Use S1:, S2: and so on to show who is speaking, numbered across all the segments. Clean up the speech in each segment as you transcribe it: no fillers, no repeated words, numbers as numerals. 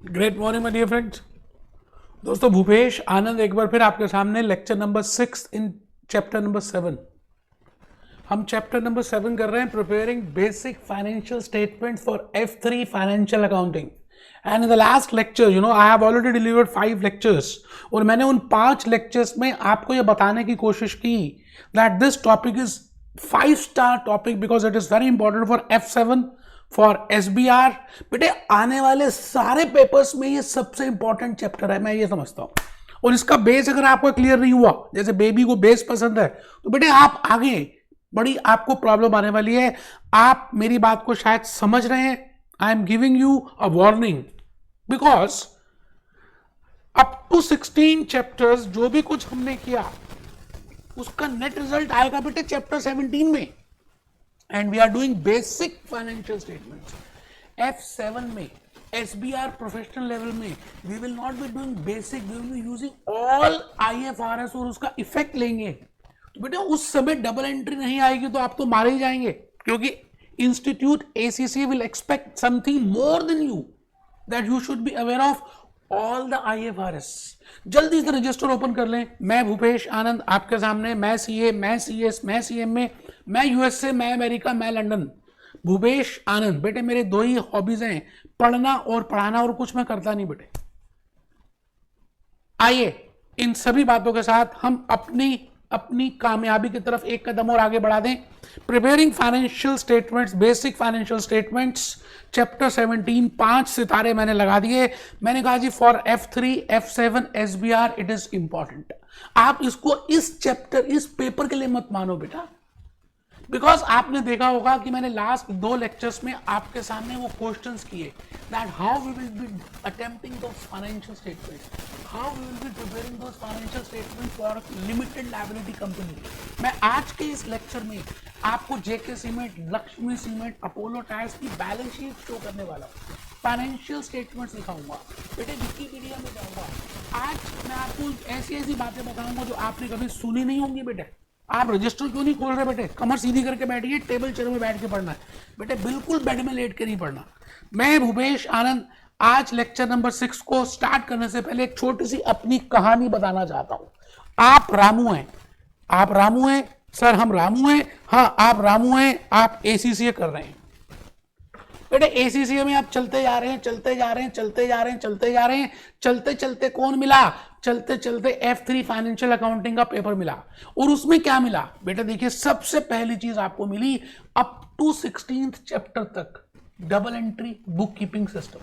S1: Great morning my dear friends. दोस्तों, भूपेश आनंद एक बार फिर आपके सामने lecture number 6 in chapter number 7। हम चैप्टर नंबर 7 कर रहे हैं, preparing basic financial statement for F3 financial accounting. And in the last lecture I have already delivered 5 lectures, और मैंने उन 5 लेक्चर्स में आपको यह बताने की कोशिश की that this topic is 5-star topic because it is very important for F7 for SBR। बेटे, आने वाले सारे पेपर्स में ये सबसे इंपॉर्टेंट चैप्टर है, मैं ये समझता हूं। और इसका बेस अगर आपको क्लियर नहीं हुआ, जैसे बेबी को बेस पसंद है, तो बेटे आप आगे बड़ी आपको प्रॉब्लम आने वाली है। आप मेरी बात को शायद समझ रहे हैं। I am giving you a warning because up to 16 chapters जो भी कुछ हमने किया उसका नेट रिजल्ट आएगा बेटे चैप्टर 17 में। And we are doing basic financial statements. F7 में SBR professional level में we will not be doing basic, we will be using all IFRS और उसका इफेक्ट लेंगे। तो बेटा उस समय डबल एंट्री नहीं आएगी तो आप तो मारे ही जाएंगे, क्योंकि institute ACC will expect something more than you, that you should be aware of all the IFRS। जल्दी से रजिस्टर ओपन कर लें। मैं भूपेश आनंद आपके सामने, मैं CA, मैं CS, मैं CMA, मैं USA, मैं अमेरिका, मैं लंदन। भूपेश आनंद। बेटे मेरे 2 ही हॉबीज हैं, पढ़ना और पढ़ाना, और कुछ मैं करता नहीं बेटे। आइए इन सभी बातों के साथ हम अपनी कामयाबी की तरफ एक कदम और आगे बढ़ा दें। Preparing financial statements, basic financial statements, chapter 17, 5 सितारे मैंने लगा दिए। मैंने कहा जी for F3, F7, SBR it is important. आप इसको इस चैप्टर, इस पेपर के लिए मत मानो बेटा, बिकॉज आपने देखा होगा कि मैंने लास्ट 2 लेक्चर्स में आपके सामने वो क्वेश्चंस किए that how we will be attempting those financial statements, how we will be preparing those financial statement for limited liability company. मैं आज के इस लेक्चर में आपको JK Cement, Lakshmi Cement, Apollo Tyres की बैलेंस शीट शो करने वाला हूँ, फाइनेंशियल स्टेटमेंट्स दिखाऊंगा बेटे, विकिपीडिया में जाऊंगा। आज मैं आपको ऐसी बातें बताऊंगा जो आपने कभी सुनी नहीं होंगी बेटे। आप रजिस्टर क्यों नहीं खोल रहे बेटे? कमर सीधी करके बैठिए, टेबल चेयर में बैठ के पढ़ना है बेटे, बिल्कुल बेड में लेट के नहीं पढ़ना। मैं भूपेश आनंद आज लेक्चर नंबर 6 को स्टार्ट करने से पहले एक छोटी सी अपनी कहानी बताना चाहता हूं। आप रामू हैं, आप रामू हैं सर, हम रामू हैं, हाँ आप रामू हैं, आप ACCA कर रहे हैं बेटे। ACCA में आप चलते जा रहे हैं, चलते जा रहे हैं, चलते जा रहे हैं, चलते जा रहे हैं, चलते चलते कौन मिला? चलते चलते F3 फाइनेंशियल अकाउंटिंग का पेपर मिला। और उसमें क्या मिला बेटा? देखिए, सबसे पहली चीज आपको मिली अप टू 16th चैप्टर तक double entry book keeping system.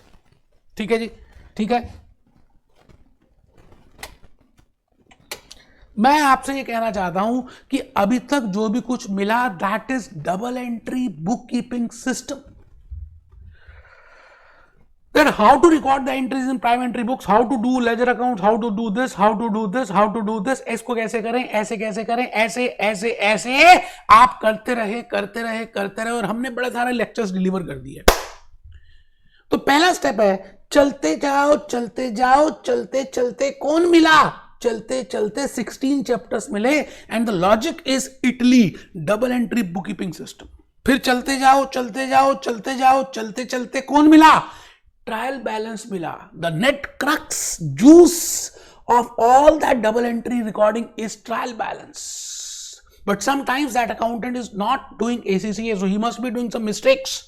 S1: ठीक है जी, ठीक है। मैं आपसे ये कहना चाहता हूं कि अभी तक जो भी कुछ मिला that is double entry book keeping system. Then how to record the entries in prime entry books, how to do ledger accounts, how to do this, how to do this, how to do this, इसको कैसे करें, ऐसे कैसे करें, ऐसे ऐसे ऐसे आप करते रहे करते रहे करते रहे, और हमने बड़े सारे लेक्चर्स डिलीवर कर दिए। तो पहला स्टेप है चलते जाओ चलते जाओ, चलते चलते कौन मिला? चलते चलते 16 चैप्टर्स मिले, and the logic is Italy double entry book keeping system. फिर चलते जाओ चलते जाओ चलते जाओ, चलते चलते कौन मिला? ट्रायल बैलेंस मिला। The net crux juice of all that double entry recording is trial balance. But sometimes that accountant is not doing ACCA, so he must be doing some mistakes.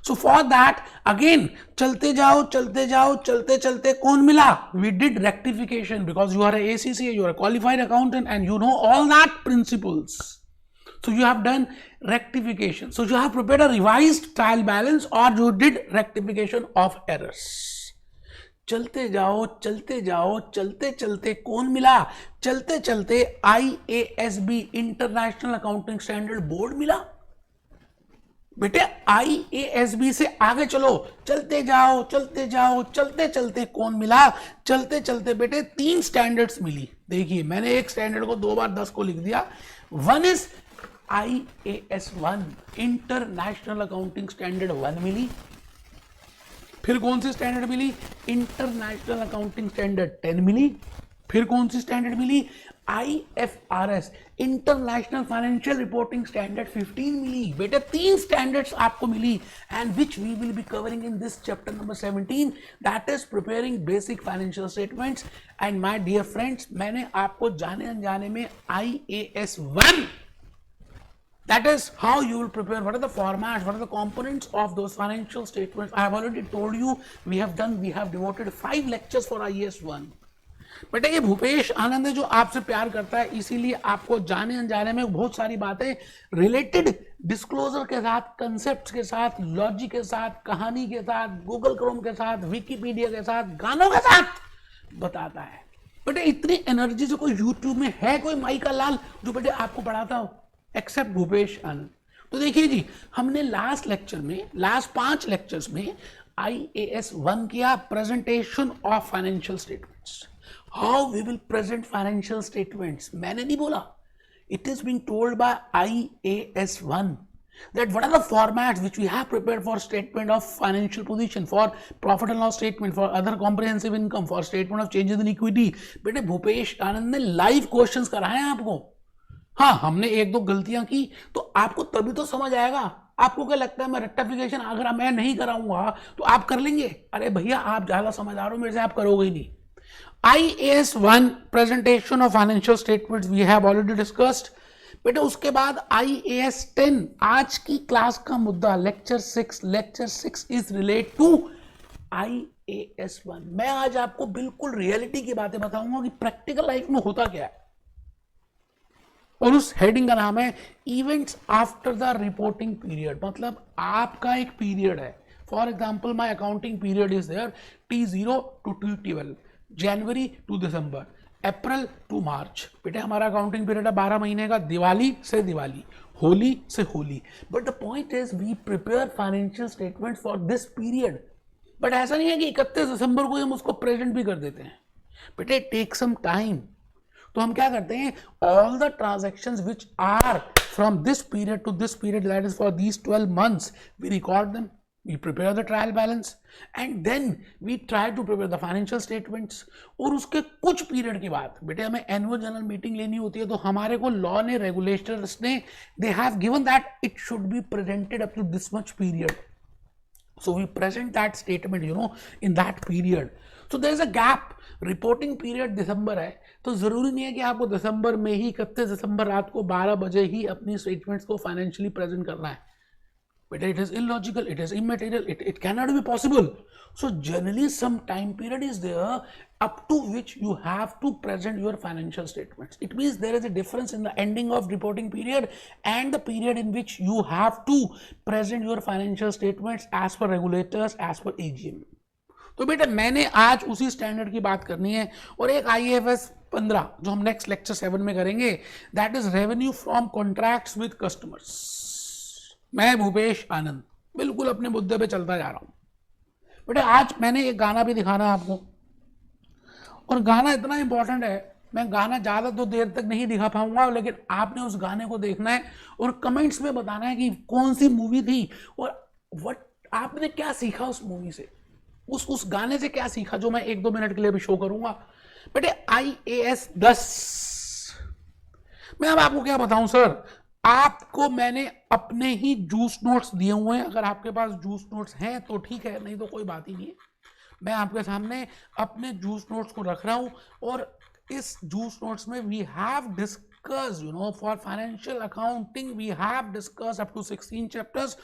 S1: So for that again चलते जाओ चलते जाओ चलते चलते कौन मिला? We did rectification because you are a ACCA, you are a qualified accountant and you know all that principles. So you have done rectification. So you have prepared a revised trial balance or you did rectification of errors. चलते जाओ चलते जाओ चलते चलते कौन मिला? चलते चलते IASB international accounting standard board मिला बेटे। IASB से आगे चलो, चलते जाओ चलते जाओ चलते चलते कौन मिला? चलते चलते बेटे 3 स्टैंडर्ड्स मिली। देखिए, मैंने एक स्टैंडर्ड को 2 बार 10 को लिख दिया। One is IAS1 international accounting standard 1 मिली। फिर कौन सी स्टैंडर्ड मिली? इंटरनेशनल अकाउंटिंग स्टैंडर्ड 10 मिली। फिर कौन सी स्टैंडर्ड मिली? IFRS, international financial reporting standard 15 मिली। बेटा 3 स्टैंडर्ड्स आपको मिली, and which we will be covering in this chapter number 17, that is preparing basic financial statements. And my dear friends, मैंने आपको जाने अनजाने में IAS 1, that is how you will prepare, what are the formats, what are the components of those financial statements. I have already told you, we have devoted 5 lectures for IAS 1. बेटा ये भूपेश आनंद है जो आपसे प्यार करता है, इसीलिए आपको जाने अनजाने में बहुत सारी बातें रिलेटेड डिस्क्लोजर के साथ, कंसेप्ट के साथ, लॉजिक के साथ, कहानी के साथ, गूगल क्रोम के साथ, विकिपीडिया के साथ, गानों के साथ बताता है। बेटा इतनी एनर्जी से कोई यूट्यूब में है कोई माइका लाल जो बेटे आपको पढ़ाता हो, एक्सेप्ट भूपेश आनंद। तो देखिए जी, हमने लास्ट लेक्चर में, लास्ट 5 लेक्चर्स में IAS 1 किया, presentation of financial statements, how we will present financial statements. मैंने नहीं बोला, it is being told by IAS 1 that what are the formats which we have prepared for statement of financial position, for profit and loss statement, for other comprehensive income, for statement of changes in equity। बेटे भूपेश आनंद ने live questions कराए हैं आपको। हाँ, हमने 1-2 गलतियां की तो आपको तभी तो समझ आएगा। आपको क्या लगता है मैं रेक्टिफिकेशन अगर मैं नहीं कराऊंगा तो आप कर लेंगे? अरे भैया आप ज्यादा समझदार हो मेरे से, आप करोगे ही नहीं। IAS 1 presentation of financial statements we have already discussed. बेटा उसके बाद IAS 10, आज की क्लास का मुद्दा lecture 6 is relate to IAS 1। मैं आज आपको बिल्कुल रियलिटी की बातें बताऊंगा कि प्रैक्टिकल लाइफ में होता क्या है, और उस हेडिंग का नाम है events after the reporting period. मतलब आपका एक पीरियड है, for example my accounting period is there T0 to T12, जनवरी टू दिसंबर, अप्रैल टू मार्च। बेटे हमारा अकाउंटिंग पीरियड है 12 महीने का, दिवाली से दिवाली, होली से Holi. But the point is we prepare financial statement for this period. But ऐसा नहीं है कि 31 दिसंबर को हम उसको प्रेजेंट भी कर देते हैं। बेटे टेक सम टाइम। तो हम क्या करते हैं, all the transactions which are from this period to this period, that is for these 12 months, we record them, we prepare the trial balance and then we try to prepare the financial statements। और उसके कुछ period के बाद बेटे हमें annual general meeting लेनी होती है, तो हमारे को लॉ ने, रेगुलेटर्स ने, they have given that it should be presented up to this much period, so we present that statement in that period. So there is a gap. Reporting period दिसंबर है, तो जरूरी नहीं है कि आपको दिसंबर में ही 31 दिसंबर रात को 12 बजे ही अपनी स्टेटमेंट्स को फाइनेंशियली प्रेजेंट करना है। But it is illogical, it is immaterial, it cannot be possible. So generally some time period is there up to which you have to present your financial statements. It means there is a difference in the ending of reporting period and the period in which you have to present your financial statements as per regulators, as per AGM. तो बेटा मैंने आज उसी standard की बात करनी है, और एक IAS 15 जो हम नेक्स्ट लेक्चर 7 में करेंगे, that is revenue from contracts with customers. मैं भूपेश आनंद बिल्कुल अपने मुद्दे पे चलता जा रहा हूं। बेटा आज मैंने एक गाना भी दिखाना है आपको, और गाना इतना इंपॉर्टेंट है, मैं गाना ज़्यादा तो देर तक नहीं दिखा पाऊंगा, लेकिन आपने उस गाने को देखना है और कमेंट्स में बताना है कि कौन सी मूवी थी और व्हाट आपने क्या सीखा उस मूवी से, उस गाने से क्या सीखा, जो मैं 1-2 मिनट के लिए भी शो करूंगा। बेटे IAS 10, मैं अब आपको क्या बताऊं सर, आपको मैंने अपने ही जूस नोट्स दिए हुए हैं। अगर आपके पास जूस नोट्स हैं तो ठीक है, नहीं तो कोई बात ही नहीं है। मैं आपके सामने अपने जूस नोट्स को रख रहा हूं, और इस जूस नोट्स में we have discuss for financial accounting we have discuss up to 16 chapters.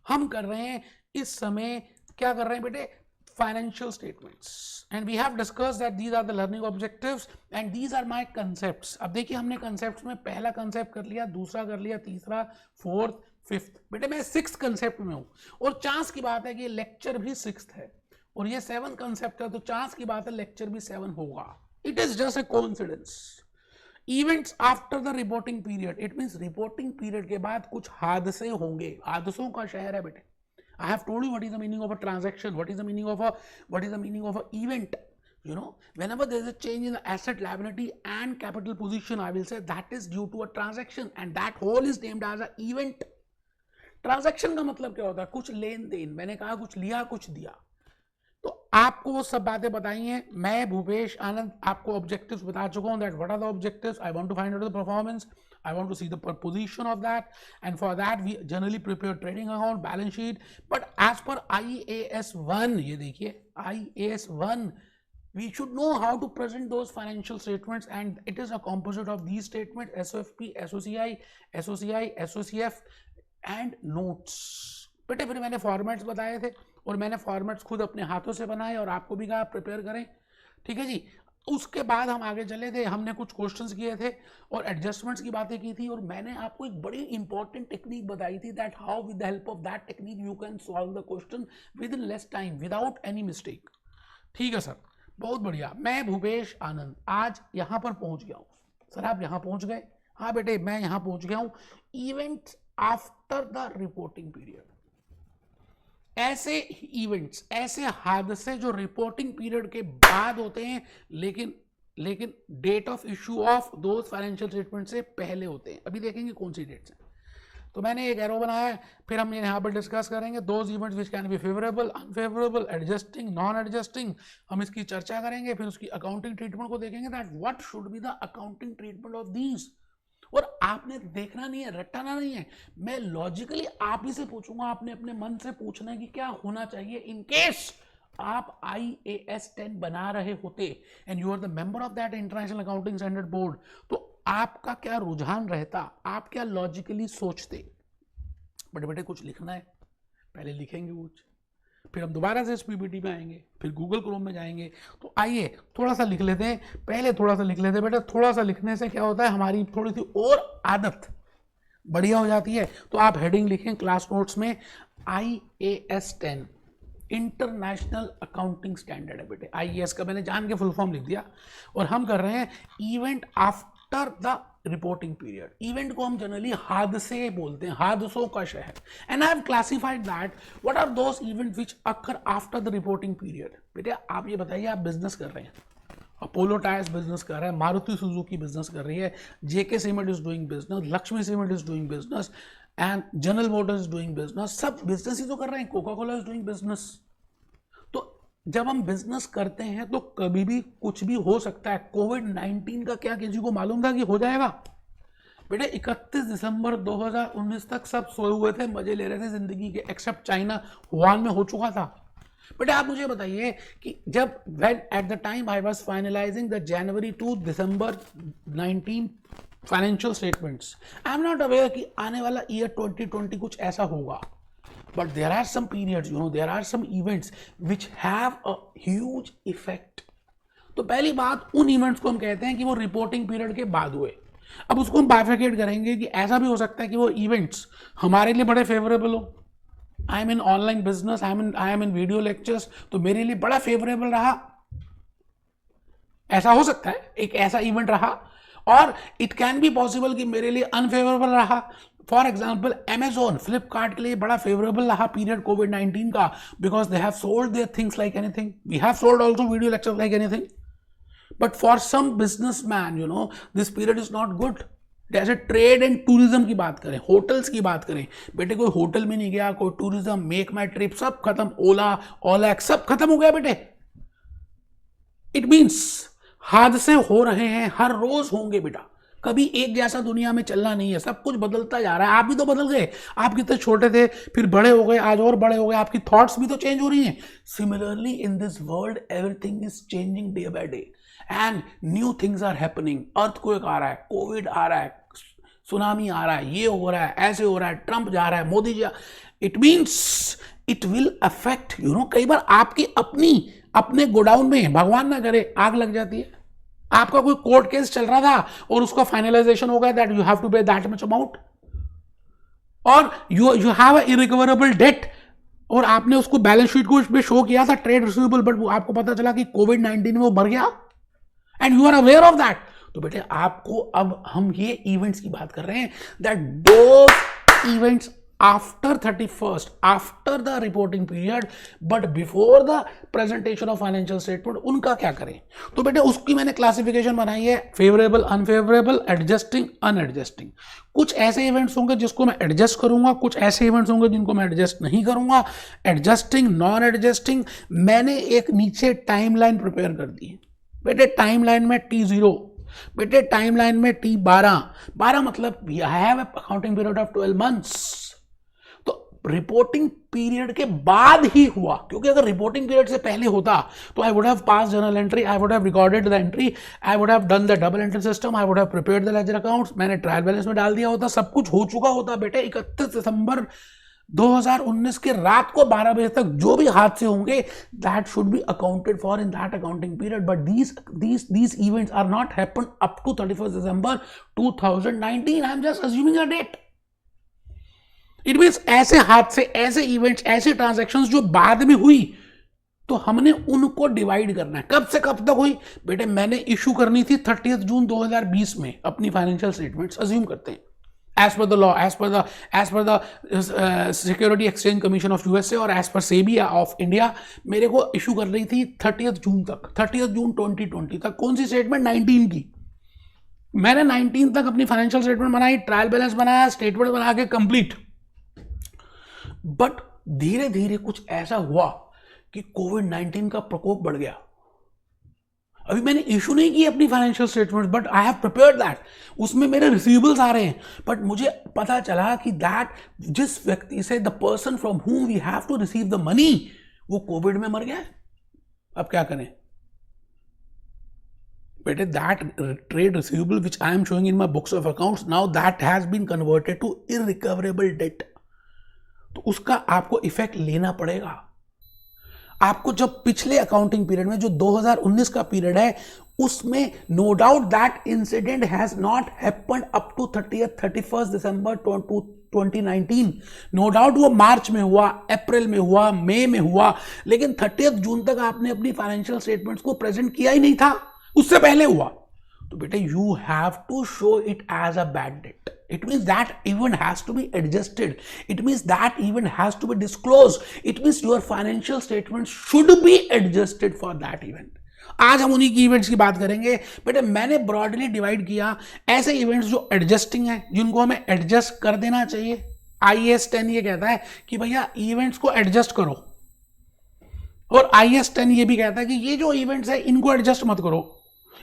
S1: हम कर रहे हैं इस समय, क्या कर रहे हैं बेटे, financial statements, and we have discussed that these are the learning objectives and these are my concepts। अब देखिए हमने concepts में पहला concept कर लिया, दूसरा कर लिया, तीसरा, फोर्थ, फिफ्थ। बेटे मैं 6th concept में हूँ, और चांस की बात है कि लेक्चर भी 6th है और ये 7th concept है, तो चांस की बात है लेक्चर भी 7 होगा। It is just a coincidence. Events after the reporting period, it means reporting period के बाद कुछ हादसे होंगे, हादसों का शहर है बेटे। I have told you what is the meaning of a transaction, what is the meaning of a event. Whenever there is a change in the asset, liability and capital position, I will say that is due to a transaction, and that whole is named as an event. Transaction का मतलब क्या होता है, कुछ लेन then, मैंने कहा कुछ लिया कुछ दिया। तो आपको वो सब बातें बताई हैं। मैं भूपेश आनंद आपको ऑब्जेक्टिव्स बता चुका हूं, that what are the objectives, I want to find out the performance, I want to see the position of that, and for that we generally prepare trading account, balance sheet. But as per IAS 1, ये देखिए IAS 1, we should know how to present those financial statements, and it is a composite of these statements: SOFP, SOCI, SOCF and notes. बेटे फिर मैंने formats बताए थे और मैंने formats खुद अपने हाथों से बनाए और आपको भी कहा प्रिपेयर करें, ठीक है जी। उसके बाद हम आगे चले थे, हमने कुछ क्वेश्चंस किए थे और एडजस्टमेंट्स की बातें की थी, और मैंने आपको एक बड़ी इंपॉर्टेंट टेक्निक बताई थी, that how with the help of that technique you can solve the question with in less time without any mistake. ठीक है सर, बहुत बढ़िया। मैं भूपेश आनंद आज यहाँ पर पहुँच गया हूँ। सर आप यहाँ पहुँच गए? हाँ बेटे मैं यहाँ पहुँच गया हूँ। Events after the reporting period, ऐसे इवेंट्स, ऐसे हादसे जो रिपोर्टिंग पीरियड के बाद होते हैं, लेकिन date of issue of those financial statement से पहले होते हैं। अभी देखेंगे कौन सी डेट्स हैं। तो मैंने एक एरो बनाया है, फिर हम यहाँ पर डिस्कस करेंगे those events which can be favourable, unfavourable, adjusting, non adjusting. हम इसकी चर्चा करेंगे, फिर उसकी अकाउंटिंग ट्रीटमेंट को देखेंगे, that what should be the accounting treatment of these. और आपने देखना नहीं है, रटाना नहीं है, मैं लॉजिकली आप ही से पूछूंगा, आपने अपने मन से पूछना है कि क्या होना चाहिए इन केस आप IAS 10 बना रहे होते and you are the member of that international accounting standard board, तो आपका क्या रुझान रहता, आप क्या लॉजिकली सोचते। बड़े बड़े कुछ लिखना है, पहले लिखेंगे कुछ, फिर हम दोबारा से इस PPT में आएंगे, फिर गूगल क्रोम में जाएंगे। तो आइए थोड़ा सा लिख लेते हैं, पहले थोड़ा सा लिख लेते हैं बेटा। थोड़ा सा लिखने से क्या होता है, हमारी थोड़ी सी और आदत बढ़िया हो जाती है। तो आप हेडिंग लिखें क्लास नोट्स में, IAS 10 इंटरनेशनल अकाउंटिंग स्टैंडर्ड है बेटे। IAS का मैंने जान के फुल फॉर्म लिख दिया, और हम कर रहे हैं event after the reporting period. Event को हम जनरली हादसे बोलते हैं, हादसों का शहर। And I have classified that what are those event which occur after the reporting period. बेटे आप ये बताइए, आप बिजनेस कर रहे हैं, अपोलो टायर्स बिजनेस कर रहा है, मारुति सुजुकी बिजनेस कर रही है, JK cement is doing business, Lakshmi cement is doing business, and general Motors is doing business. सब बिजनेस ही तो कर रहे हैं, Coca Cola is doing business. तो जब हम बिजनेस करते हैं तो कभी भी कुछ भी हो सकता है। कोविड-19 का क्या किसी को मालूम था कि हो जाएगा? बेटे 31 दिसंबर 2019 तक सब सोए हुए थे, मजे ले रहे थे जिंदगी के, एक्सेप्ट चाइना, वुहान में हो चुका था। बेटे आप मुझे बताइए कि जब when at the time I was finalising the January to December 19 financial statements, I am not aware कि आने वाला ईयर 2020 कुछ ऐसा होगा। But there are some periods, there are some events which have a huge effect. तो पहली बात, उन इवेंट्स को हम कहते हैं कि वो रिपोर्टिंग पीरियड के बाद हुए। अब उसको हम बाइफरकेट करेंगे कि ऐसा भी हो सकता है कि वो इवेंट्स हमारे लिए बड़े फेवरेबल हो। I am in online business, I am in video lectures, तो मेरे लिए बड़ा फेवरेबल रहा, ऐसा हो सकता है, एक ऐसा इवेंट रहा। और इट कैन बी पॉसिबल कि मेरे लिए अनफेवरेबल रहा। फॉर एग्जाम्पल अमेजोन, फ्लिपकार्ट के लिए बड़ा फेवरेबल रहा पीरियड कोविड-19 का, because they have sold their things like anything. We have sold also video lectures like anything, but for some businessman this period is not good. जैसे trade and tourism की बात करें, होटल्स की बात करें, बेटे कोई होटल में नहीं गया, कोई टूरिज्म, मेक माई ट्रिप सब खत्म, ओला, OLX सब खत्म हो गया बेटे। इट मीन्स हादसे हो रहे हैं, हर रोज होंगे बेटा, कभी एक जैसा दुनिया में चलना नहीं है, सब कुछ बदलता जा रहा है। आप भी तो बदल गए, आप कितने छोटे थे फिर बड़े हो गए, आज और बड़े हो गए, आपकी थॉट्स भी तो चेंज हो रही हैं। Similarly in this world everything is changing day by day and new things are happening. Earthquake आ रहा है, कोविड आ रहा है, सुनामी आ रहा है, ये हो रहा है, ऐसे हो रहा है, ट्रंप जा रहा है, Modi ji. It means it will affect कई बार आपकी अपने गोडाउन में भगवान ना करे आग लग जाती है। आपका कोई कोर्ट केस चल रहा था और उसका फाइनलाइजेशन हो गया that you have to pay that much amount, और you have a irrecoverable debt, और आपने उसको बैलेंस शीट को पे शो किया था ट्रेड रिसीवेबल, बट आपको पता चला कि कोविड-19 में वो मर गया and you are aware of that. तो बेटे आपको, अब हम ये इवेंट्स की बात कर रहे हैं, that those events after 31st, after the reporting period but before the presentation of financial statement, उनका क्या करें? तो बेटे उसकी मैंने क्लासिफिकेशन बनाई है, फेवरेबल, अनफेवरेबल, एडजस्टिंग, अनएडजस्टिंग। कुछ ऐसे इवेंट्स होंगे जिसको मैं एडजस्ट करूंगा, कुछ ऐसे इवेंट्स होंगे जिनको मैं एडजस्ट नहीं करूंगा। एडजस्टिंग, नॉन एडजस्टिंग, मैंने एक नीचे टाइमलाइन प्रिपेयर कर दी है बेटे। टाइमलाइन में T0, बेटे टाइमलाइन में T12 मतलब I have accounting period of 12 months. तो रिपोर्टिंग पीरियड के बाद ही हुआ, क्योंकि अगर रिपोर्टिंग पीरियड से पहले होता तो I would have pass journal entry, I would have recorded the entry, I would have done the double entry system, I would have prepared the ledger accounts, मैंने ट्रायल बैलेंस में डाल दिया होता, सब कुछ हो चुका होता बेटे। 31 दिसंबर 2019 के रात को 12 बजे तक जो भी हादसे होंगे that should be accounted for in that accounting period, but these events are not happened up to 31st December 2019. I am just assuming a date. It means ऐसे हादसे, ऐसे इवेंट्स, ऐसे ट्रांजैक्शंस जो बाद में हुई तो हमने उनको डिवाइड करना है। कब से कब तक हुई बेटे? मैंने इशू करनी थी 30 जून 2020 में अपनी फाइनेंशियल स्टेटमेंट्स, अज्यूम करते हैं, as per the law, as per the Security Exchange Commission of USA और as per SEBI of India, मेरे को इशू कर रही थी 30 जून तक, 30 जून 2020 तक। कौन सी स्टेटमेंट? 19 की। मैंने 19 तक अपनी फाइनेंशियल स्टेटमेंट बनाई, ट्रायल बैलेंस बनाया, स्टेटमेंट बना के कंप्लीट। बट धीरे धीरे कुछ ऐसा हुआ कि कोविड-19 का प्रकोप बढ़ गया। अभी मैंने इशू नहीं की अपनी financial statement, but I have prepared that, उसमें मेरे रिसीवेबल्स आ रहे हैं, बट मुझे पता चला कि दैट जिस व्यक्ति से, the person from whom we have to receive the money, वो कोविड में मर गया है। अब क्या करें बेटे? That trade receivable which I am showing in my books of accounts, now that has been converted to irrecoverable debt. तो उसका आपको इफेक्ट लेना पड़ेगा। आपको जब पिछले अकाउंटिंग पीरियड में जो 2019 का पीरियड है उसमें no doubt that incident has not happened up to 31 December 2019। No doubt वो मार्च में हुआ, अप्रैल में हुआ, मई में हुआ, लेकिन 30 जून तक आपने अपनी फाइनेंशियल स्टेटमेंट्स को प्रेजेंट किया ही नहीं था, उससे पहले हुआ। तो बेटे you have to show it as a bad debt. It means that event has to be adjusted. It means that event has to be disclosed. It means your financial statements should be adjusted for that event. आज हम उन्हीं की events की बात करेंगे. बेटे मैंने broadly divide किया ऐसे इवेंट्स जो एडजस्टिंग है, जिनको हमें एडजस्ट कर देना चाहिए. IAS 10 ये कहता है कि भैया इवेंट्स को एडजस्ट करो, और IAS 10 ये भी कहता है कि ये जो इवेंट्स है इनको एडजस्ट मत करो,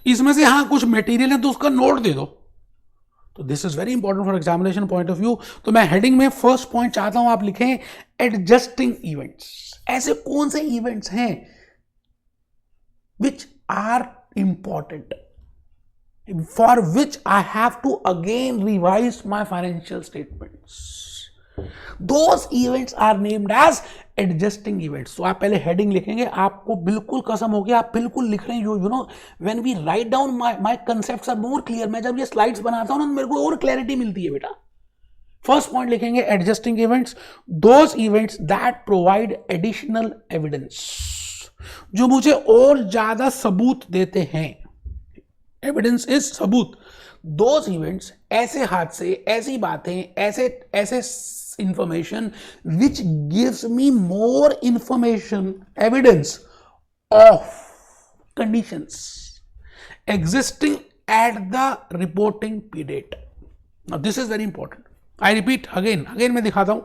S1: इसमें से हाँ कुछ मटेरियल है तो उसका नोट दे दो. तो this is very important for examination point of view. तो मैं हेडिंग में फर्स्ट पॉइंट चाहता हूं आप लिखें एडजस्टिंग इवेंट्स. ऐसे कौन से इवेंट्स हैं which are important, for which I have to again revise my financial statements. Those events are named as adjusting events. तो आप पहले हेडिंग लिखेंगे, आपको बिल्कुल कसम होगी आप बिल्कुल लिख रहे हैं. You know when we write down my concepts are more clear. मैं जब ये स्लाइड्स बनाता हूं ना मेरे को और क्लैरिटी मिलती है बेटा. फर्स्ट पॉइंट लिखेंगे adjusting events, those events that provide additional evidence, जो मुझे और ज्यादा सबूत देते हैं. एविडेंस इज सबूत. दोज इवेंट्स, ऐसे हादसे, ऐसी बातें, ऐसे information which gives me more information, evidence of conditions existing at the reporting period. Now this is very important. I repeat again मैं दिखाता हूं.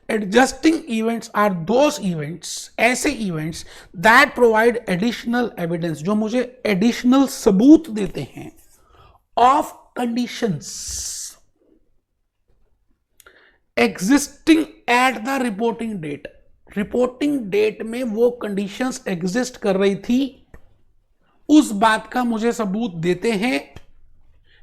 S1: Adjusting events are those events, ऐसे events that provide additional evidence, जो मुझे additional सबूत देते हैं of conditions existing at the reporting date. Reporting date में वो कंडीशंस एग्जिस्ट कर रही थी, उस बात का मुझे सबूत देते हैं.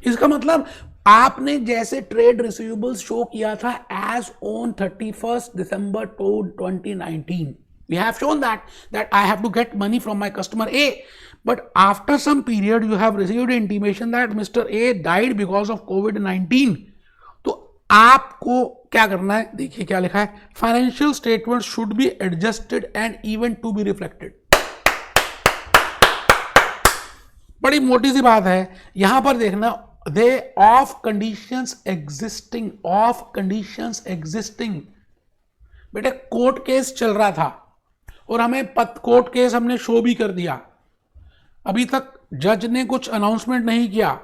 S1: इसका मतलब आपने जैसे ट्रेड रिसीवेबल्स शो किया था as on 31 December 2019, we have shown that I have to get money from my customer A, but after some period you have received intimation that mister A died because of कोविड-19. आपको क्या करना है, देखिए क्या लिखा है, financial statement should be adjusted and even to be reflected. बड़ी मोटी सी बात है. यहां पर देखना ऑफ कंडीशंस एग्जिस्टिंग। बेटे कोर्ट केस चल रहा था और हमें कोर्ट केस हमने शो भी कर दिया, अभी तक जज ने कुछ अनाउंसमेंट नहीं किया,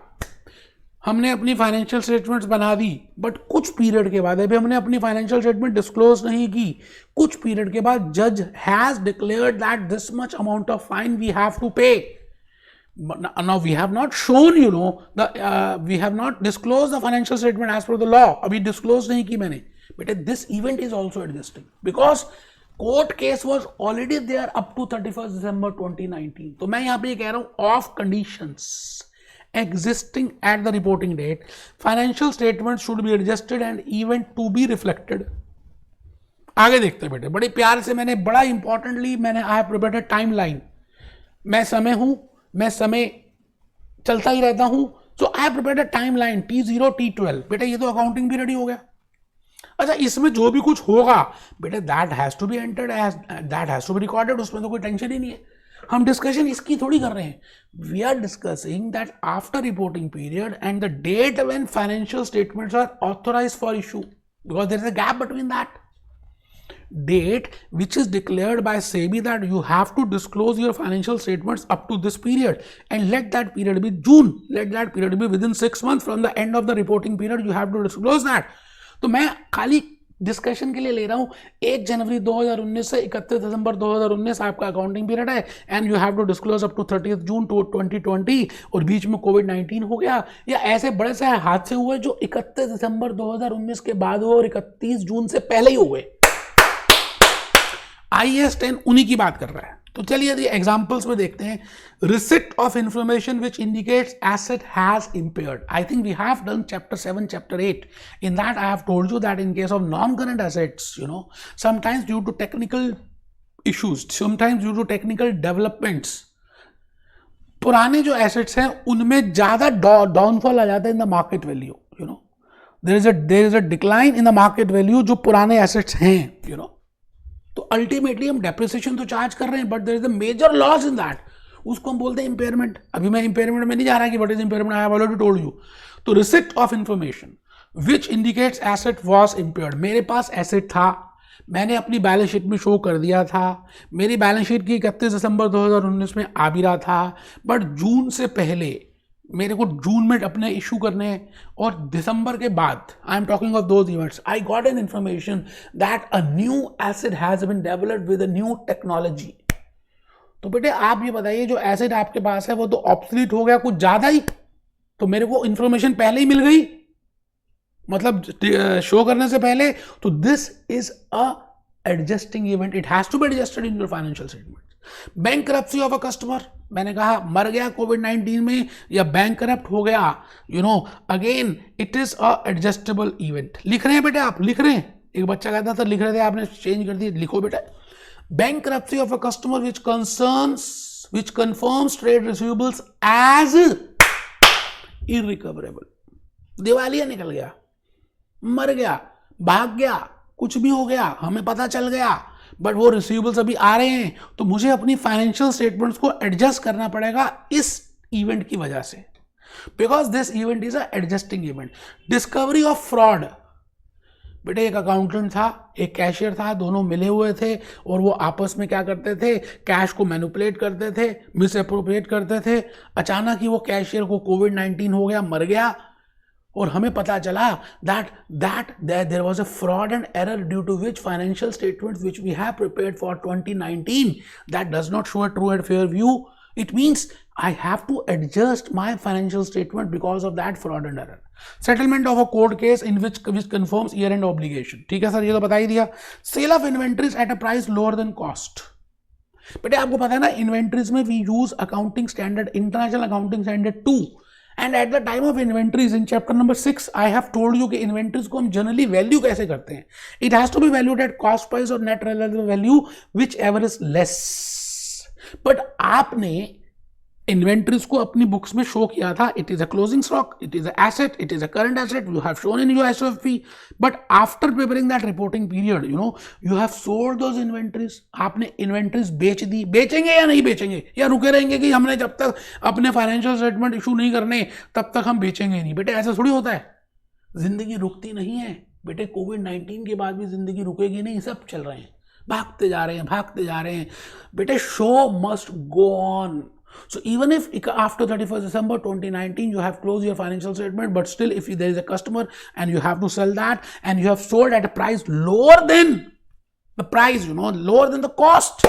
S1: हमने अपनी फाइनेंशियल स्टेटमेंट्स बना दी, बट कुछ पीरियड के बाद अभी हमने अपनी फाइनेंशियल स्टेटमेंट डिस्क्लोज नहीं की, कुछ पीरियड के बाद जज has declared that this much amount of fine we have to pay. Now we have not shown, we have not disclosed the financial statement as per the law. अभी disclose नहीं की मैंने, बेटे this event is also existing because court case was already there up to 31st December 2019. तो मैं यहाँ पे ये कह रहा हूँ of conditions existing at the reporting date, financial statements should be adjusted and event to be reflected. आगे देखते हैं बेटे, बड़े प्यार से मैंने बड़ा इंपॉर्टेंटली मैंने I have prepared a timeline. मैं समय हूं, मैं समय चलता ही रहता हूं, so I have prepared a timeline T0 T12। बेटा ये तो अकाउंटिंग भी रेडी हो गया। अच्छा, इसमें जो भी कुछ होगा बेटा that has to be entered, that has to be recorded, उसमें तो कोई टेंशन ही नहीं है। हम डिस्कशन इसकी थोड़ी कर रहे हैं, we are discussing that after reporting period and the date when financial statements are authorised for issue, because there is a gap between that date which is declared by SEBI that you have to disclose your financial statements up to this period, and let that period be June, let that period be within 6 months from the end of the reporting period, you have to disclose that। तो मैं खाली discussion के लिए ले रहा हूँ 1 जनवरी 2019 से 31 December 2019 आपका अकाउंटिंग पीरियड है and you have to disclose up to 30 June 2020, और बीच में कोविड-19 हो गया या ऐसे बड़े से हादसे हुए जो 31 दिसंबर 2019 के बाद हुए और 31 जून से पहले ही हुए। IAS 10 उन्हीं की बात कर रहा है। तो चलिए यदि एग्जांपल्स में देखते हैं, receipt of information which indicates asset has impaired. I think we have done chapter 7 chapter 8, in that I have told you that in case of non current assets, sometimes due to technical issues, sometimes due to technical developments, पुराने जो assets हैं उनमें ज्यादा downfall आ जाता है in the market value, there is a decline in the market value जो पुराने एसेट्स हैं, तो अल्टीमेटली हम डेप्रिसिएशन तो चार्ज कर रहे हैं, but there is a major loss in that, उसको हम बोलते हैं इंपेयरमेंट। अभी मैं इंपेयरमेंट में नहीं जा रहा कि what is impairment, I have already told you. तो receipt of information which indicates asset was impaired, मेरे पास एसेट था, मैंने अपनी बैलेंस शीट में शो कर दिया था, मेरी बैलेंस शीट की 31 दिसंबर 2019 में आ भी रहा था, बट जून से पहले मेरे को जून में अपने इशू करने हैं, और दिसंबर के बाद I am talking of those events, I got an information that a new asset has been developed with a new technology. तो बेटे आप ये बताइए, जो एसेट आपके पास है वो तो ऑब्सोलीट हो गया कुछ ज्यादा ही, तो मेरे को इंफॉर्मेशन पहले ही मिल गई, मतलब शो करने से पहले, तो this is a adjusting event, it has to be adjusted in your financial statement. Bankruptcy of a customer, मैंने कहा मर गया कोविड-19 में या बैंकरप्ट हो गया, again it is a adjustable event. लिख रहे हैं बेटे आप, लिख रहे हैं, एक बच्चा कहता था लिख रहे थे, आपने चेंज कर दिया, लिखो बेटा। Bankruptcy of a customer which confirms trade receivables as irrecoverable, दिवालिया निकल गया, मर गया, भाग गया, कुछ भी हो गया, हमें पता चल गया, बट वो रिसीवेबल्स अभी आ रहे हैं, तो मुझे अपनी फाइनेंशियल स्टेटमेंट्स को एडजस्ट करना पड़ेगा इस इवेंट की वजह से, because this event is a adjusting event. Discovery of fraud, बेटे एक अकाउंटेंट था, एक कैशियर था, दोनों मिले हुए थे और वो आपस में क्या करते थे, कैश को मैनिपुलेट करते थे, मिस अप्रोप्रिएट करते थे। अचानक ही वो कैशियर को कोविड-19 हो गया, मर गया, और हमें पता चला that there was a fraud and error due to which financial statements which we have prepared for 2019 that does not show a true and fair view. It means I have to adjust my financial statement because of that fraud and error. Settlement of a court case in which confirms year-end obligation. ठीक है sir, ये तो बता ही दिया। Sale of inventories at a price lower than cost. बेटे आपको पता है ना, इन्वेंट्रीज में we use accounting standard, international accounting standard 2, and at the time of inventories in chapter number 6 I have told you कि इन्वेंट्रीज को हम generally value कैसे करते हैं। It has to be valued at cost price और net realisable value whichever is less. But आपने inventories को अपनी बुक्स में शो किया था, it is a closing stock, it is a asset, it is a current asset, you have shown in your SOFP, but after preparing that reporting period you have sold those inventories, आपने inventories बेच दी। बेचेंगे या नहीं बेचेंगे, या रुके रहेंगे कि हमने जब तक अपने फाइनेंशियल स्टेटमेंट इशू नहीं करने तब तक हम बेचेंगे नहीं? बेटे ऐसा थोड़ी होता है, जिंदगी रुकती नहीं है बेटे। कोविड-19 के बाद भी जिंदगी रुकेगी नहीं, सब चल रहे हैं, भागते जा रहे हैं, भागते जा रहे हैं बेटे। Show must go on. So even if after 31st December 2019 you have closed your financial statement, but still if there is a customer and you have to sell that and you have sold at a price lower than the price, lower than the cost,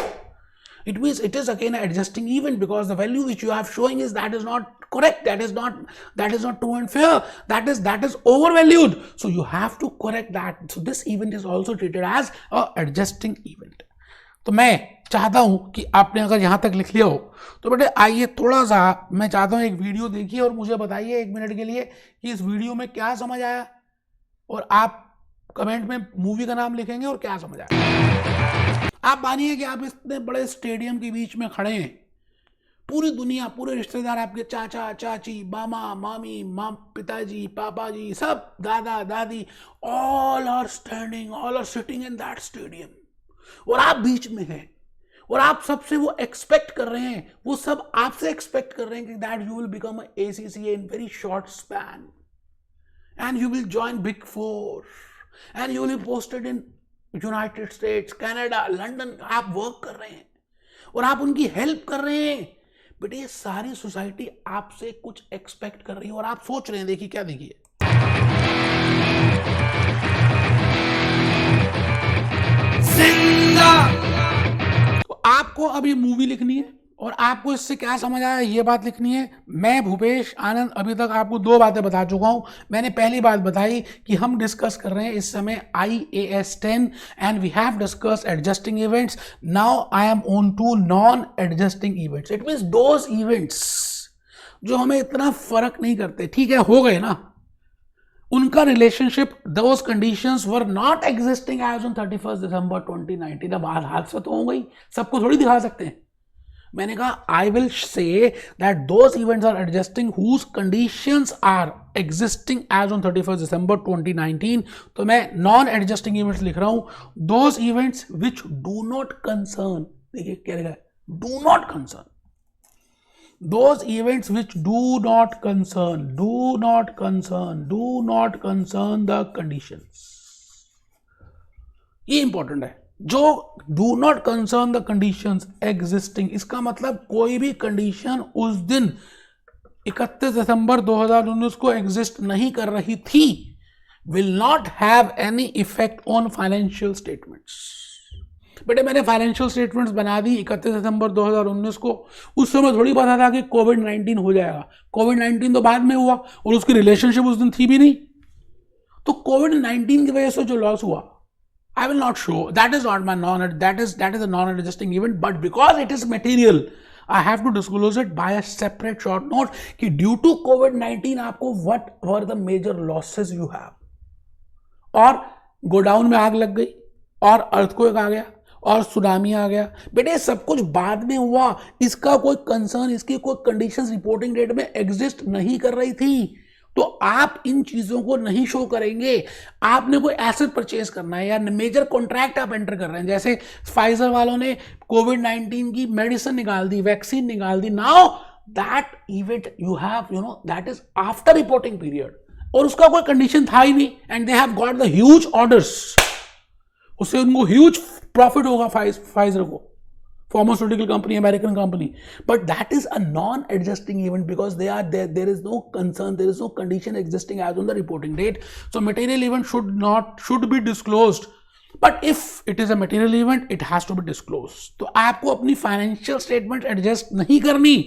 S1: it means it is again an adjusting event, because the value which you have showing is that is not correct, that is not true and fair, that is overvalued, so you have to correct that. So this event is also treated as a adjusting event. तो मैं चाहता हूं कि आपने अगर यहां तक लिख लिया हो तो बेटे आइए थोड़ा सा मैं चाहता हूं एक वीडियो देखिए और मुझे बताइए 1 मिनट के लिए कि इस वीडियो में क्या समझ आया, और आप कमेंट में मूवी का नाम लिखेंगे और क्या समझ आया। आप मानिए कि आप इतने बड़े स्टेडियम के बीच में खड़े हैं, पूरी दुनिया, पूरे रिश्तेदार, आपके चाचा चाची, मामा मामी, पिताजी, पापा जी, सब दादा दादी, all are standing, all are sitting in that stadium, और आप बीच में हैं, और आप सबसे वो एक्सपेक्ट कर रहे हैं, वो सब आपसे एक्सपेक्ट कर रहे हैं कि that you will become ACCA in very short span and you will join big four and you will be posted in United states, Canada, London. आप वर्क कर रहे हैं और आप उनकी हेल्प कर रहे हैं। बेटे ये सारी सोसाइटी आपसे कुछ एक्सपेक्ट कर रही है और आप सोच रहे हैं, देखिए क्या, देखिए तो आपको अब ये मूवी लिखनी है और आपको इससे क्या समझ आया ये बात लिखनी है। मैं भूपेश आनंद अभी तक आपको 2 बातें बता चुका हूं। मैंने पहली बात बताई कि हम डिस्कस कर रहे हैं इस समय IAS 10 and we have discuss adjusting events. Now I am on to non adjusting events. It means those events जो हमें इतना फर्क नहीं करते, ठीक है, हो गए ना, उनका relationship, those conditions were not existing as on 31st December 2019। अब हादसा तो हो गई, सबको थोड़ी दिखा सकते हैं। मैंने कहा I will say that those events are adjusting whose conditions are existing as on 31st December 2019। तो मैं नॉन एडजस्टिंग इवेंट्स लिख रहा हूं, those events which do not concern, देखिए क्या लिखा है, do not concern, those events which do not concern the conditions। ये इंपॉर्टेंट है, जो do not concern the conditions existing, इसका मतलब कोई भी कंडीशन उस दिन 31 दिसंबर 2019 को एग्जिस्ट नहीं कर रही थी, will not have any effect on financial statements। बेटे मैंने फाइनेंशियल स्टेटमेंट्स बना दी 31 दिसंबर 2019 को, उस समय थोड़ी पता था कि कोविड-19 हो जाएगा। कोविड-19 तो बाद में हुआ और उसकी रिलेशनशिप उस दिन थी भी नहीं। तो कोविड-19 की वजह से जो लॉस हुआ, I will not show, that is not my that is a non adjusting event, but because it is material I have to disclose it by a separate short note कि ड्यू टू कोविड-19 आपको what were the major losses you have. और godown में आग लग गई और earthquake आ गया और सुनामी आ गया, बेटे सब कुछ बाद में हुआ, इसका कोई कंसर्न, इसकी कोई कंडीशंस रिपोर्टिंग डेट में एग्जिस्ट नहीं कर रही थी। तो आप इन चीजों को नहीं शो करेंगे। आपने कोई एसेट परचेज करना है या मेजर कॉन्ट्रैक्ट आप एंटर कर रहे हैं, जैसे फाइजर वालों ने कोविड-19 की मेडिसिन निकाल दी, वैक्सीन निकाल दी। Now that event you have that is after reporting period, और उसका कोई कंडीशन था ही नहीं, and they have got the huge orders, उससे उनको ह्यूज प्रॉफिट होगा फाइजर को, pharmaceutical company, American company. But that is a non adjusting event because there is no concern, there is no condition existing as on the reporting date. So material event should be disclosed, but if it is a material event it has to be disclosed. तो आपको अपनी financial statement adjust नहीं करनी।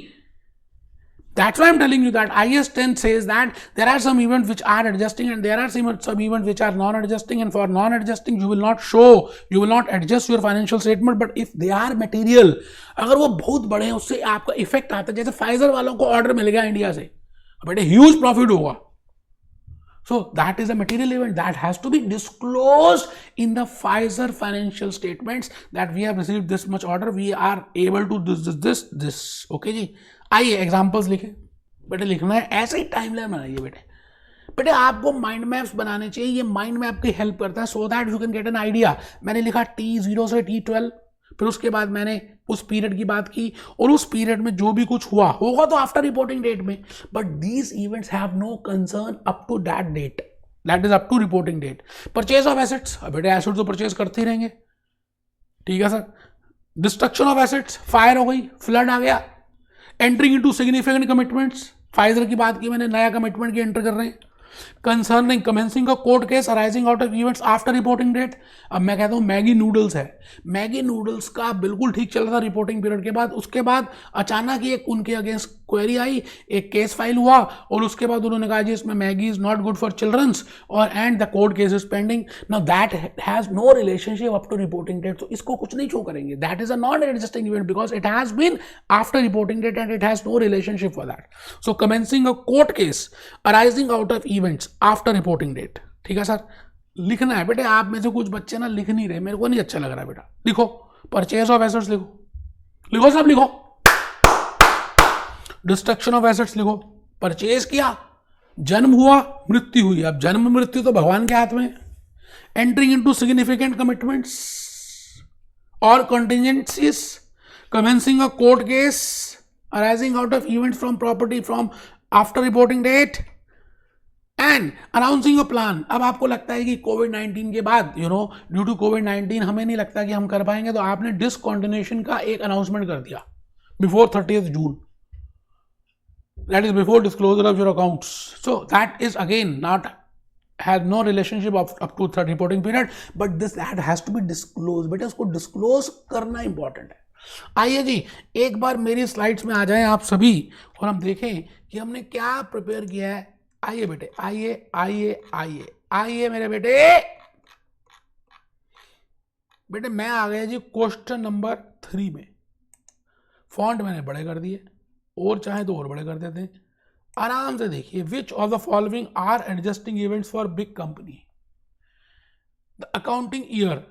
S1: That's why I'm telling you that IAS 10 says that there are some events which are adjusting and there are some events which are non-adjusting, and for non-adjusting you will not show, you will not adjust your financial statement, but if they are material, अगर वो बहुत बड़े हैं उससे आपका effect आता है, जैसे फाइजर वालों को ऑर्डर मिल गया इंडिया से, बेटे ह्यूज प्रॉफिट होगा। So that is a material event that has to be disclosed in the Pfizer financial statements that we have received this much order, we are able to this. Okay जी, आइए examples लिखें बेटे, लिखना है ऐसे ही timeline बनाइए बेटे। बेटे आपको माइंड मैप्स बनाने चाहिए, ये माइंड मैप की हेल्प करता है so that you can get an idea. मैंने लिखा T0 से T12, फिर उसके बाद मैंने उस पीरियड की बात की, और उस पीरियड में जो भी कुछ हुआ होगा तो आफ्टर रिपोर्टिंग डेट में, but these events have no concern up to that date, that is up to reporting date. Purchase of assets, बेटे एसेट्स तो परचेज करते ही रहेंगे, ठीक है sir. Destruction of assets, fire हो गई, फ्लड आ गया। Entering into significant commitments, Pfizer की बात की मैंने, नया कमिटमेंट की एंटर कर रहे हैं। Concerning commencing a court case arising out of events after reporting date. अब मैं कहता हूं मैगी नूडल्स है, मैगी नूडल्स का बिल्कुल ठीक चल रहा था रिपोर्टिंग पीरियड के बाद, उसके बाद अचानक ही एक उनके अगेंस्ट क्वेरी आई, एक केस फाइल हुआ, और उसके बाद उन्होंने कहा जी इसमें Maggi is not good for childrens, और and the court case is pending. Now that has no relationship up to reporting date, तो इसको कुछ नहीं शो करेंगे, that is a non adjusting event because it has been after reporting date and it has no relationship for that. So commencing a court case arising out of events after reporting date, ठीक है sir. लिखना है बेटे, आप में से कुछ बच्चे ना लिख नहीं रहे, मेरे को नहीं अच्छा लग रहा बेटा। लिखो परचेज ऑफ एसेट्स, लिखो लिखो सब लिखो। डिस्ट्रक्शन ऑफ एसेट्स लिखो, परचेज किया, जन्म हुआ, मृत्यु हुई। अब जन्म मृत्यु तो भगवान के हाथ में। एंट्रिंग इनटू सिग्निफिकेंट कमिटमेंट्स और contingencies, commencing a court case arising out of events from property from after reporting date and announcing a plan. अब आपको लगता है कि कोविड-19 के बाद ड्यू टू कोविड-19 हमें नहीं लगता कि हम कर पाएंगे, तो आपने डिसकंटिन्यूएशन का एक अनाउंसमेंट कर दिया before 30th June, that is before disclosure of your accounts, so that is again not has no relationship up to the reporting period, but that has to be disclosed। बेटा उसको disclose करना important है। आइए जी एक बार मेरी slides में आ जाएं आप सभी, और हम देखें कि हमने क्या प्रिपेयर किया है। आइए बेटे, आइए आइए आइए आइए मेरे बेटे, बेटे मैं आ गया जी क्वेश्चन नंबर 3 में। फॉन्ट मैंने बड़े कर दिए, और चाहे तो और बड़े कर देते हैं। आराम से देखिए, which of the following are adjusting events for big company. The accounting year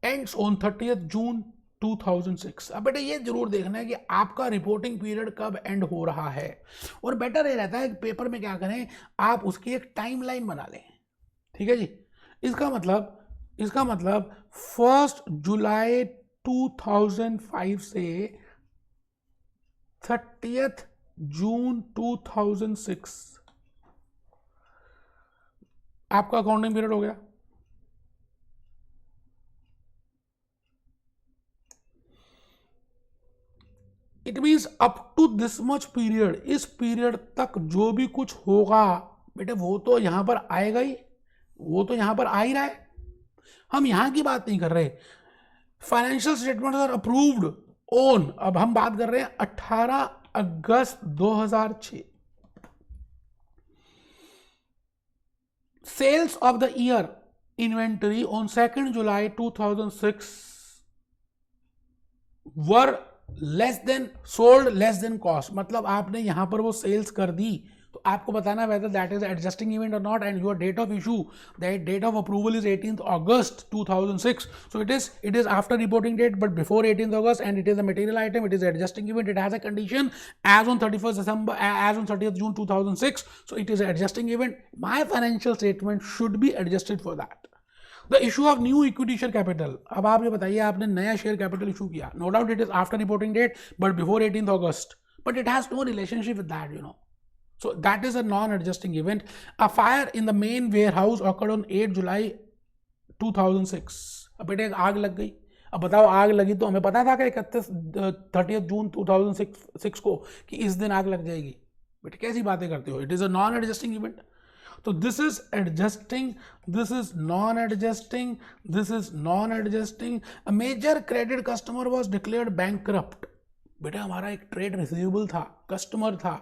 S1: ends on 30th June 2006। अब बेटा ये जरूर देखना है कि आपका रिपोर्टिंग पीरियड कब एंड हो रहा है, और बेटर ये रहता है कि पेपर में क्या करें, आप उसकी एक टाइमलाइन बना लें, ठीक है जी। इसका मतलब 1 जुलाई 2005 से 30th जून 2006 आपका अकाउंटिंग पीरियड हो गया। It means up to this much period, इस पीरियड तक जो भी कुछ होगा बेटे वो तो यहां पर आएगा ही, वो तो यहां पर आ ही रहा है। हम यहां की बात नहीं कर रहे। Financial statements are approved on, अब हम बात कर रहे हैं 18 अगस्त 2006। Sales of the year inventory on 2 July 2006 were less than sold less than cost. मतलब आपने यहां पर वो सेल्स कर दी, तो आपको बताना whether that is adjusting event और not, and your date of issue, that date of approval is 18th August 2006, so it is after reporting date but before 18th August, and it is a material item, it is adjusting event, it has a condition as on 31st December, as on 30th June 2006, so it is an adjusting event। my financial statement should be adjusted for that। The issue of new equity share capital, अब आप ये बताइए आपने नया share capital issue किया, no doubt it is after reporting date but before 18th August, but it has no relationship with that, so that is a non-adjusting event। a fire in the main warehouse occurred on 8 July 2006। अब बेटे आग लग गई। अब बताओ आग लगी तो हमें पता था कि 30th जून 2006 को कि इस दिन आग लग जाएगी। बेटे कैसी बातें करते हो, it is a non adjusting event. तो this is adjusting, this is non adjusting, this is non adjusting. A major credit customer was declared bankrupt. बेटा हमारा एक ट्रेड रिसीवेबल था, कस्टमर था,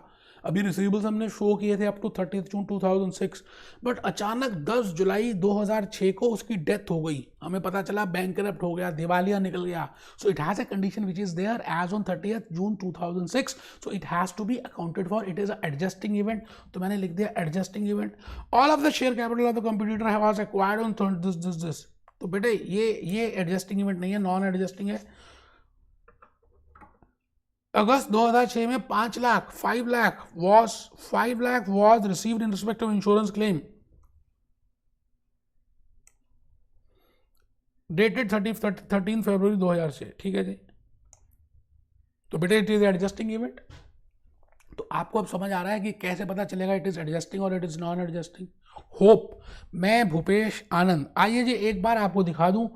S1: अभी रिसीवेबल्स हमने शो किए थे up to 30th June 2006, but अचानक 10 जुलाई 2006 को उसकी डेथ हो गई, हमें पता चला बैंकक्रप्ट हो गया, दिवालिया निकल गया। So it has a condition which is there as on 30th June 2006, so it has to be accounted for, it is a adjusting event. तो मैंने लिख दिया adjusting event. All of the share capital of the competitor was acquired on this. तो बेटे ये adjusting event नहीं है, non adjusting है। अगस्त 2006 में 5 lakh 5 lakh was received in respect of insurance claim dated 13 फरवरी 2006। ठीक है जी, तो बेटे इट इज एडजस्टिंग इवेंट। तो आपको अब समझ आ रहा है कि कैसे पता चलेगा इट इज एडजस्टिंग और it is non adjusting. Hope मैं भूपेश आनंद, आइए जी एक बार आपको दिखा दूं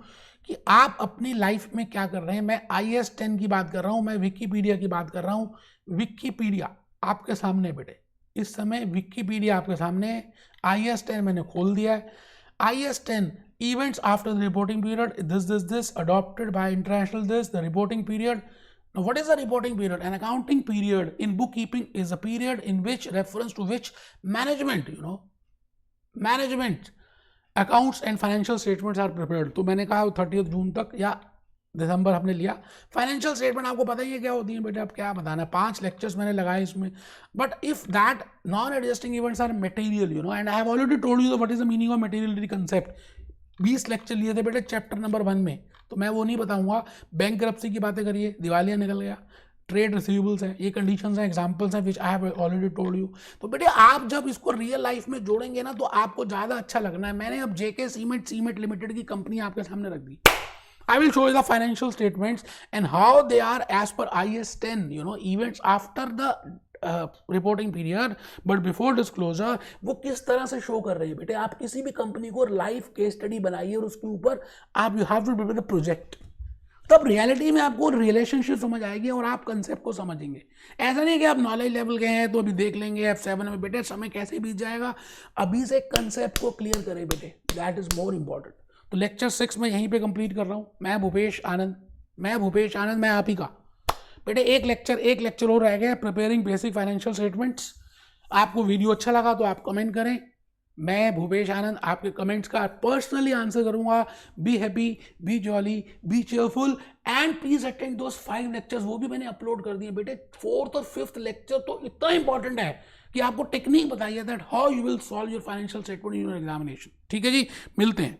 S1: कि आप अपनी लाइफ में क्या कर रहे हैं। मैं IAS 10 की बात कर रहा हूं, मैं विकीपीडिया की बात कर रहा हूं। विकीपीडिया आपके सामने बेटे, इस समय विकीपीडिया आपके सामने है। IAS 10 मैंने खोल दिया है। IAS 10 events after the reporting period, this adopted by international the reporting period. Now what is the reporting period? An accounting period in bookkeeping is a period in which reference to which management accounts and financial statements are prepared. तो मैंने कहा 30 जून तक या दिसंबर हमने लिया। Financial statement आपको पता ही है क्या होती है बेटा, अब क्या बताना है, 5 लेक्चर्स मैंने लगाए इसमें। But if that non adjusting events are material and I have already told you what is the meaning of materiality concept. 20 lecture लिए थे बेटे चैप्टर नंबर 1 में, तो मैं वो नहीं बताऊंगा। बैंकरप्सी की बातें करिए, दिवालिया निकल गया, ट्रेड रिसीवेबल्स हैं, ये कंडीशंस हैं, एग्जांपल्स हैं which I have already told you. तो बेटे आप जब इसको रियल लाइफ में जोड़ेंगे ना तो आपको ज़्यादा अच्छा लगना है। मैंने अब JK सीमेंट लिमिटेड की कंपनी आपके सामने रख दी। I will show you the financial statements and how they are as per IAS 10, events after the reporting period but before disclosure, वो किस तरह से शो कर रहे हैं बेटे। आप किसी भी कंपनी को लाइव केस स्टडी बनाइए और उसके ऊपर आप you have to prepare the project, तब रियलिटी में आपको रिलेशनशिप समझ आएगी और आप कंसेप्ट को समझेंगे। ऐसा नहीं कि आप नॉलेज लेवल गए हैं तो अभी देख लेंगे F7 में, बेटे समय कैसे बीत जाएगा। अभी से कंसेप्ट को क्लियर करें बेटे, दैट इज मोर इंपॉर्टेंट। तो लेक्चर 6 मैं यहीं पे कंप्लीट कर रहा हूँ। मैं भूपेश आनंद, मैं आप ही का बेटे। एक लेक्चर और रह गया, प्रिपेयरिंग बेसिक फाइनेंशियल स्टेटमेंट्स। आपको वीडियो अच्छा लगा तो आप कमेंट करें। मैं भूपेश आनंद आपके कमेंट्स का पर्सनली आंसर करूंगा। Be happy, B jolly, B cheerful and please attend those 5 lectures. वो भी मैंने अपलोड कर दिए बेटे। 4th और 5th लेक्चर तो इतना इंपॉर्टेंट है कि आपको टेक्निक बताइए that how you will solve your financial statement in your examination. ठीक है जी, मिलते हैं।